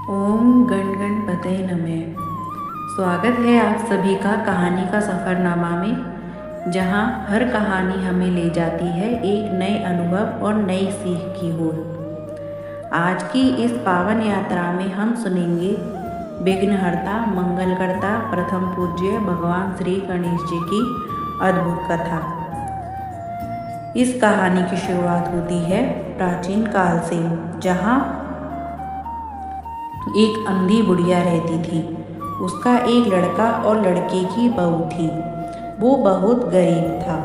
ओम गण गणपतये नमः। स्वागत है आप सभी का कहानी का सफ़रनामा में, जहां हर कहानी हमें ले जाती है एक नए अनुभव और नई सीख की ओर। आज की इस पावन यात्रा में हम सुनेंगे विघ्नहर्ता मंगलकर्ता प्रथम पूज्य भगवान श्री गणेश जी की अद्भुत कथा। इस कहानी की शुरुआत होती है प्राचीन काल से, जहाँ एक अंधी बुढ़िया रहती थी। उसका एक लड़का और लड़के की बहू थी। वो बहुत गरीब था।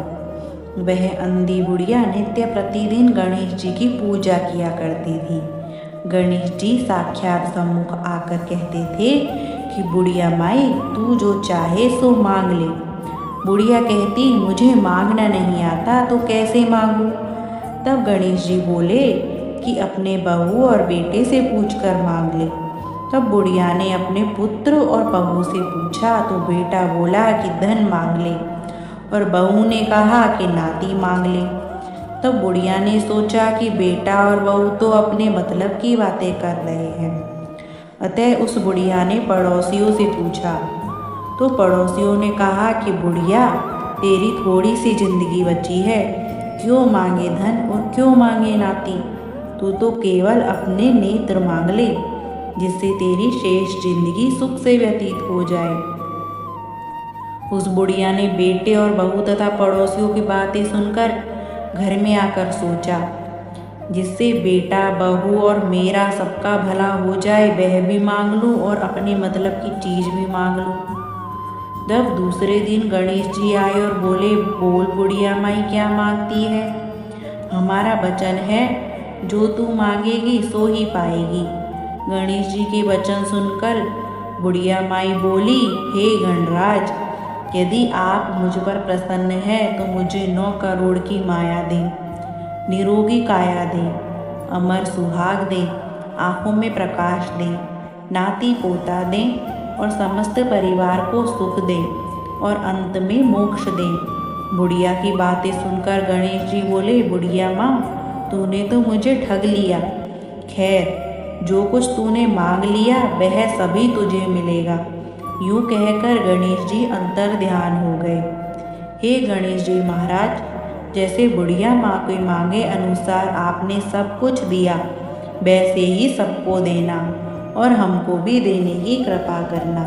वह अंधी बुढ़िया नित्य प्रतिदिन गणेश जी की पूजा किया करती थी। गणेश जी साक्षात सम्मुख आकर कहते थे कि बुढ़िया माई, तू जो चाहे सो मांग ले। बुढ़िया कहती, मुझे मांगना नहीं आता तो कैसे मांगूं? तब गणेश जी बोले कि अपने बहू और बेटे से पूछकर मांग ले। तब बुढ़िया ने अपने पुत्र और बहू से पूछा तो बेटा बोला कि धन मांग ले, और बहू ने कहा कि नाती मांग ले। तब बुढ़िया ने सोचा कि बेटा और बहू तो अपने मतलब की बातें कर रहे हैं। अतः उस बुढ़िया ने पड़ोसियों से पूछा तो पड़ोसियों ने कहा कि बुढ़िया, तेरी थोड़ी सी जिंदगी बची है, क्यों मांगे धन और क्यों मांगे नाती? तू तो केवल अपने नेत्र मांग ले, जिससे तेरी शेष जिंदगी सुख से व्यतीत हो जाए। उस बुढ़िया ने बेटे और बहू तथा पड़ोसियों की बातें सुनकर घर में आकर सोचा, जिससे बेटा बहू और मेरा सबका भला हो जाए, वह भी मांग लूं और अपने मतलब की चीज भी मांग लूं। तब दूसरे दिन गणेश जी आए और बोले, बोल बुढ़िया माई, क्या मांगती है? हमारा वचन है, जो तू मांगेगी सो ही पाएगी। गणेश जी के वचन सुनकर बुढ़िया माई बोली, हे गणराज, यदि आप मुझ पर प्रसन्न हैं तो मुझे 9 करोड़ की माया दें, निरोगी काया दें, अमर सुहाग दें, आँखों में प्रकाश दें, नाती पोता दें और समस्त परिवार को सुख दें और अंत में मोक्ष दें। बुढ़िया की बातें सुनकर गणेश जी बोले, बुढ़िया माँ, तूने तो मुझे ठग लिया। खैर, जो कुछ तूने मांग लिया वह सभी तुझे मिलेगा। यूँ कहकर गणेश जी अंतर ध्यान हो गए। हे गणेश जी महाराज, जैसे बुढ़िया माँ के मांगे अनुसार आपने सब कुछ दिया, वैसे ही सबको देना और हमको भी देने की कृपा करना।